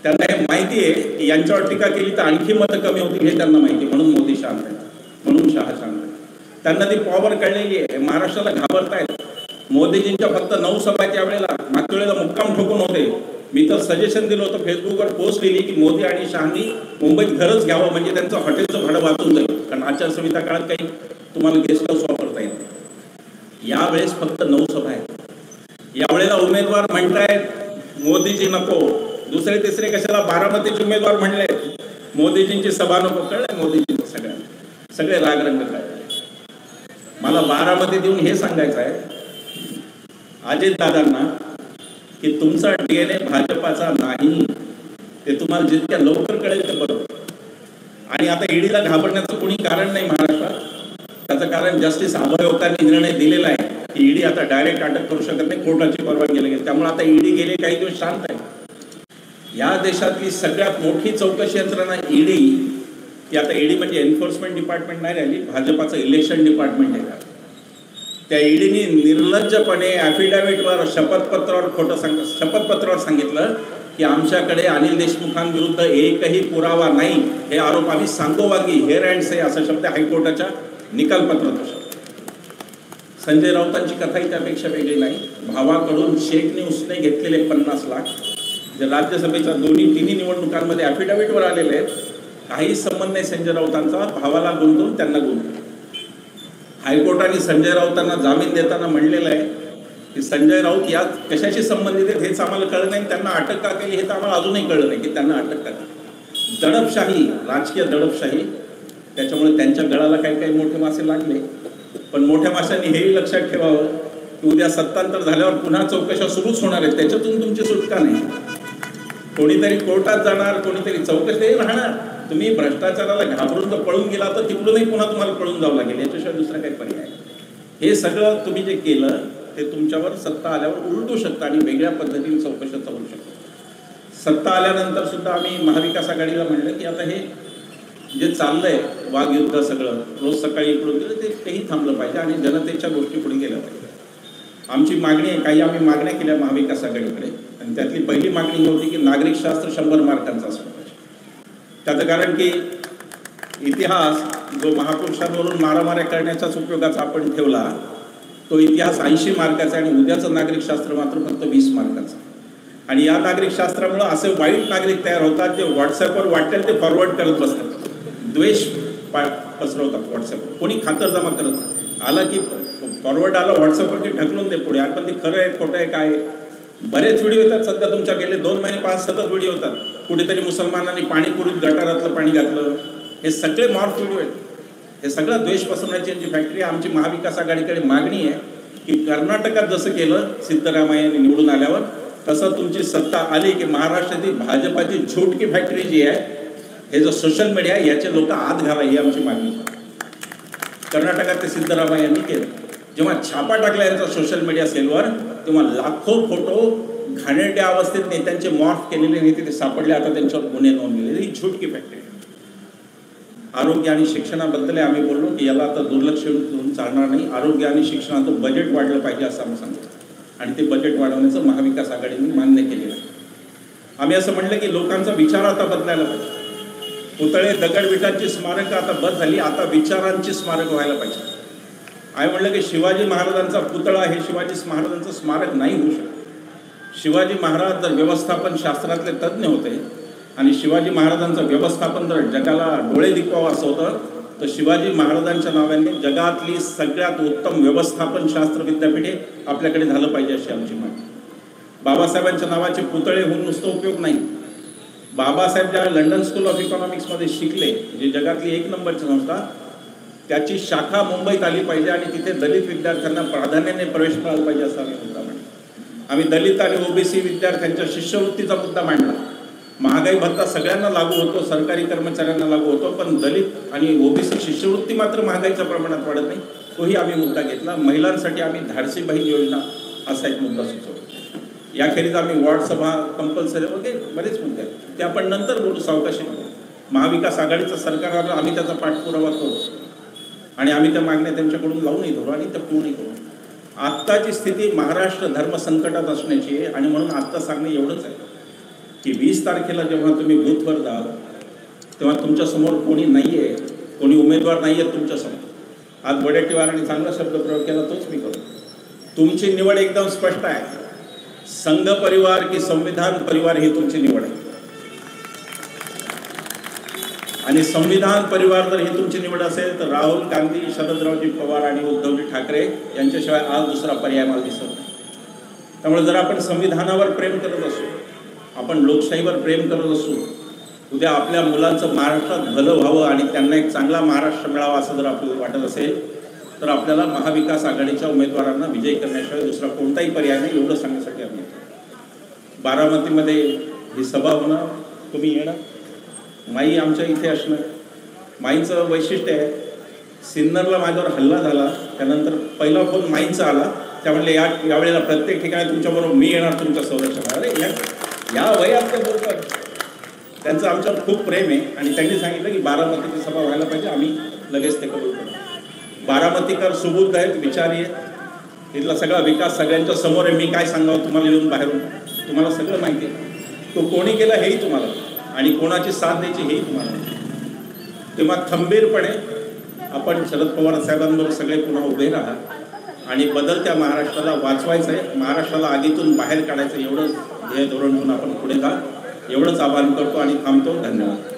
त्यांना हे माहिती आहे की यांच्यावर टीका केली तर आणखी मतं कमी होतील हे त्यांना माहिती, म्हणून मोदी शांत आहे, म्हणून शहा शांत आहे. त्यांना ती पॉवर कळलेली आहे. महाराष्ट्राला घाबरतायत. मोदीजींच्या फक्त 9 सभा त्यावेळेला मागच्या वेळेला मुक्काम ठोकून होते. मी तर सजेशन दिलं होतं, फेसबुकवर पोस्ट लिहिली की मोदी आणि शहानी मुंबईत घरच घ्यावं म्हणजे त्यांचं हॉटेलचं भाडं वाचून जाईल, कारण आचारसंहिता काळात काही तुम्हाला गेस्ट हाऊस वापरता येईल. यावेळेस फक्त 9 सभा आहेत. यावेळेला उमेदवार म्हणतायत मोदीजी नको, दुसरे तिसरे कशाला बारामतीचे उमेदवार म्हणले मोदीजींची सभा नको. कळलंय मोदीजींचं सगळ्यांना, सगळे रागरंग कळले. मला बारामतीत येऊन हे सांगायचं आहे अजित दादांना की तुमचा DNA भाजपाचा नाही, ते तुम्हाला जितक्या लवकर कळेल ते बरोबर. आणि आता ईडीला घाबरण्याचं कोणी कारण नाही महाराष्ट्रात. त्याचं कारण जस्टिस अभयोकांनी निर्णय दिलेला आहे की ईडी आता डायरेक्ट अटक करू शकत नाही, कोर्टाची परवानगी लागेल. त्यामुळे आता ईडी गेले काही दिवस शांत आहे. या देशातली सगळ्यात मोठी चौकशी यंत्रणा ईडी, की आता ईडी म्हणजे एन्फोर्समेंट डिपार्टमेंट नाही राहिली, भाजपाचं इलेक्शन डिपार्टमेंट आहे. त्या ईडीने निर्लज्जपणे ॲफिडेव्हिटवर शपथपत्रावर सांगितलं की आमच्याकडे अनिल देशमुखांविरुद्ध एकही पुरावा नाही. हे आरोप आम्ही सांगोवागी हेअर अँड से असा शब्द हायकोर्टाच्या निकालपत्रात. संजय राऊतांची कथाही त्यापेक्षा वेगळी नाही. भावाकडून शेखने उसने घेतलेले 50 लाख जे राज्यसभेच्या तिन्ही निवडणुकांमध्ये ॲफिडेव्हिटवर आलेले आहेत, काही संबंध नाही संजय राऊतांचा. भावाला गुंतवून त्यांना गुंतवून. हायकोर्टाने संजय राऊतांना जामीन देताना म्हणलेलं आहे की संजय राऊत या कशाशी संबंधित आहेत हेच आम्हाला कळलं नाही, त्यांना अटक का केली हे तर आम्हाला अजूनही कळलं नाही की त्यांना अटक का केली. दडपशाही, राजकीय दडपशाही. त्याच्यामुळे त्यांच्या गळाला काही काही मोठे मासे लागले. पण मोठ्या माशांनी हेही लक्षात ठेवावं की उद्या सत्तांतर झाल्यावर पुन्हा चौकशा सुरूच होणार आहेत. त्याच्यातून तुमची सुटका नाही. कोणीतरी कोर्टात जाणार, कोणीतरी चौकशी राहणार. तुम्ही भ्रष्टाचाराला घाबरून जर पळून गेला तर तिकडूनही पुन्हा तुम्हाला पळून जावं लागेल. याच्याशिवाय दुसरा काही पर्याय. हे सगळं तुम्ही जे केलं ते तुमच्यावर सत्ता आल्यावर उलटू शकतं आणि वेगळ्या पद्धतीने चौकशा चालू शकतात. सत्ता आल्यानंतर सुद्धा आम्ही महाविकास आघाडीला म्हणलं की आता हे जे चाललंय वाघयुद्ध सगळं रोज सकाळी इकडून गेलं तेही थांबलं पाहिजे आणि जनतेच्या गोष्टी पुढे गेल्या पाहिजे. आमची मागणी आहे, काही आम्ही मागण्या केल्या महाविकास आघाडीकडे आणि त्यातली पहिली मागणी ही होती की नागरिकशास्त्र 100 मार्कांचा असलं पाहिजे. त्याचं कारण की इतिहास जो महापुरुषांवरून मारामाऱ्या करण्याच्याच उपयोगाचा आपण ठेवला तो इतिहास 80 मार्काचा आणि उद्याचं नागरिकशास्त्र मात्र फक्त 20 मार्काचं. आणि या नागरिकशास्त्रामुळं असे वाईट नागरिक तयार होतात जे व्हॉट्सअपवर वाटेल ते फॉरवर्ड करत बसतात, द्वेष पसरवतात. व्हॉट्सअपवर कोणी खातं जमा करत आला की फॉरवर्ड आला व्हॉट्सअपवरती ढकलून दे पुढे. आपण ते खरं आहे खोटं आहे काय. बरेच व्हिडिओ येतात सध्या तुमच्या गेले 2 महिने 5 सतत व्हिडिओ येतात. कुठेतरी मुसलमानांनी पाणीपुरीत गटारातलं पाणी घातलं. हे सगळे मॉर्फ व्हिडिओ आहेत. हे सगळं द्वेष पसरवण्याची यांची फॅक्टरी. आमची महाविकास आघाडीकडे मागणी आहे की कर्नाटकात जसं केलं सिद्धरामय्यांनी निवडून आल्यावर तसं तुमची सत्ता आली की महाराष्ट्रातील भाजपाची झूटकी फॅक्टरी जी आहे हे जो सोशल मीडिया आहे याचे लोक आत घाला ही आमची मागणी. कर्नाटकात ते सिद्धरामय्यांनी केलं. जेव्हा छापा टाकला यांचा सोशल मीडिया सेलवर तेव्हा लाखो फोटो घाणेरड्या अवस्थेत नेत्यांचे मॉर्फ केलेले नेते ते सापडले. आता त्यांच्यावर गुन्हे नोंदलेले. ही झूटकी फॅक्टरी. आरोग्य आणि शिक्षणाबद्दल आम्ही बोललो की याला आता दुर्लक्ष करून चालणार नाही. आरोग्य आणि शिक्षणाचं बजेट वाढलं पाहिजे असं आम्ही सांगितलं आणि ते बजेट वाढवण्याचं महाविकास आघाडीने मान्य केलेलं आहे. आम्ही असं म्हटलं की लोकांचा विचार आता बदलायला पाहिजे. पुतळे दगडविटांची स्मारकं आता बंद झाली, आता विचारांची स्मारक व्हायला पाहिजे. आम्ही म्हटलं की शिवाजी महाराजांचा पुतळा हे शिवाजी महाराजांचं स्मारक नाही होऊ शकत. शिवाजी महाराज जर व्यवस्थापन शास्त्रातले तज्ज्ञ होते आणि शिवाजी महाराजांचं व्यवस्थापन जर जगाला डोळे दिखवावं असं होतं तर शिवाजी महाराजांच्या नावाने जगातली सगळ्यात उत्तम व्यवस्थापन शास्त्र विद्यापीठे आपल्याकडे झालं पाहिजे अशी आमची मागणी. बाबासाहेबांच्या नावाचे पुतळे होऊन नुसतं उपयोग नाही. बाबासाहेब ज्या लंडन स्कूल ऑफ इकॉनॉमिक्समध्ये शिकले, जे जगातली 1 नंबरची संस्था, त्याची शाखा मुंबईत आली पाहिजे आणि तिथे दलित विद्यार्थ्यांना प्राधान्याने प्रवेश मिळाला पाहिजे असा आम्ही मुद्दा मांडला. आम्ही दलित आणि ओबीसी विद्यार्थ्यांच्या शिष्यवृत्तीचा मुद्दा मांडला. महागाई भत्ता सगळ्यांना लागू होतो, सरकारी कर्मचाऱ्यांना लागू होतो, पण दलित आणि ओबीसी शिष्यवृत्ती मात्र महागाईच्या प्रमाणात वाढत नाही. तोही आम्ही मुद्दा घेतला. महिलांसाठी आम्ही धाडसी बहीण योजना असा एक मुद्दा सुचवला. याखेरीज आम्ही वॉर्ड सभा कंपल्सरी वगैरे बरेच मुद्दे आहेत, ते आपण नंतर बोलू सावकाशी. महाविकास आघाडीचं सरकार आलं, आम्ही त्याचा पाठपुरावा करू आणि आम्ही त्या मागण्या त्यांच्याकडून लावूनही धरू आणि त्या पूर्णही करू. आत्ताची स्थिती महाराष्ट्र धर्म संकटात असण्याची आहे आणि म्हणून आत्ता सांगणे एवढंच आहे की 20 तारखेला जेव्हा तुम्ही बूथवर जाल तेव्हा तुमच्यासमोर कोणी नाही आहे, कोणी उमेदवार नाही आहेत तुमच्यासमोर. आज वडेट्टीवारांनी चांगला शब्दप्रयोग केला, तोच मी करतो. तुमची निवड एकदम स्पष्ट आहे. संघ परिवार की संविधान परिवार ही तुमची निवड आहे आणि संविधान परिवार जर ही तुमची निवड असेल तर राहुल गांधी, शरदरावजी पवार आणि उद्धवजी ठाकरे यांच्याशिवाय आज दुसरा पर्याय मला दिसत नाही. त्यामुळे जर आपण संविधानावर प्रेम करत असू, आपण लोकशाहीवर प्रेम करत असू, उद्या आपल्या मुलांचं महाराष्ट्रात भलं व्हावं आणि त्यांना एक चांगला महाराष्ट्र मिळावा असं जर आपल्याला वाटत असेल तर आपल्याला महाविकास आघाडीच्या उमेदवारांना विजयी करण्याशिवाय दुसरा कोणताही पर्याय नाही. एवढं सांगण्यासाठी आम्ही येतो. बारामतीमध्ये ही सभा होणार, तुम्ही येणार. माई आमच्या इथे असणार. माईचं वैशिष्ट्य आहे, सिन्नरला माझ्यावर हल्ला झाला त्यानंतर पहिला फोन माईंचा आला. त्यामुळे यावेळेला प्रत्येक ठिकाणी तुमच्याबरोबर मी येणार तुमच्या संरक्षणात. अरे या वयात ते बोलतात. त्यांचं आमच्यावर खूप प्रेम आहे आणि त्यांनी सांगितलं की बारामतीची सभा व्हायला पाहिजे. आम्ही लगेच ते कबूल करू. बारामतीकर सुबुद्ध आहेत, विचारी आहेत. इथला सगळा विकास सगळ्यांच्या समोर आहे. मी काय सांगावं तुम्हाला येऊन बाहेरून, तुम्हाला सगळं माहिती आहे. तो कोणी केला हेही तुम्हाला आणि कोणाची साथ द्यायची हेही तुम्हाला. तेव्हा खंबीरपणे आपण शरद पवार साहेबांबरोबर सगळे पुन्हा उभे राहा आणि बदलत्या महाराष्ट्राला वाचवायचं आहे, महाराष्ट्राला आगीतून बाहेर काढायचं, एवढंच ध्येय धोरण घेऊन आपण पुढे जा. एवढंच आवाहन करतो आणि थांबतो. धन्यवाद.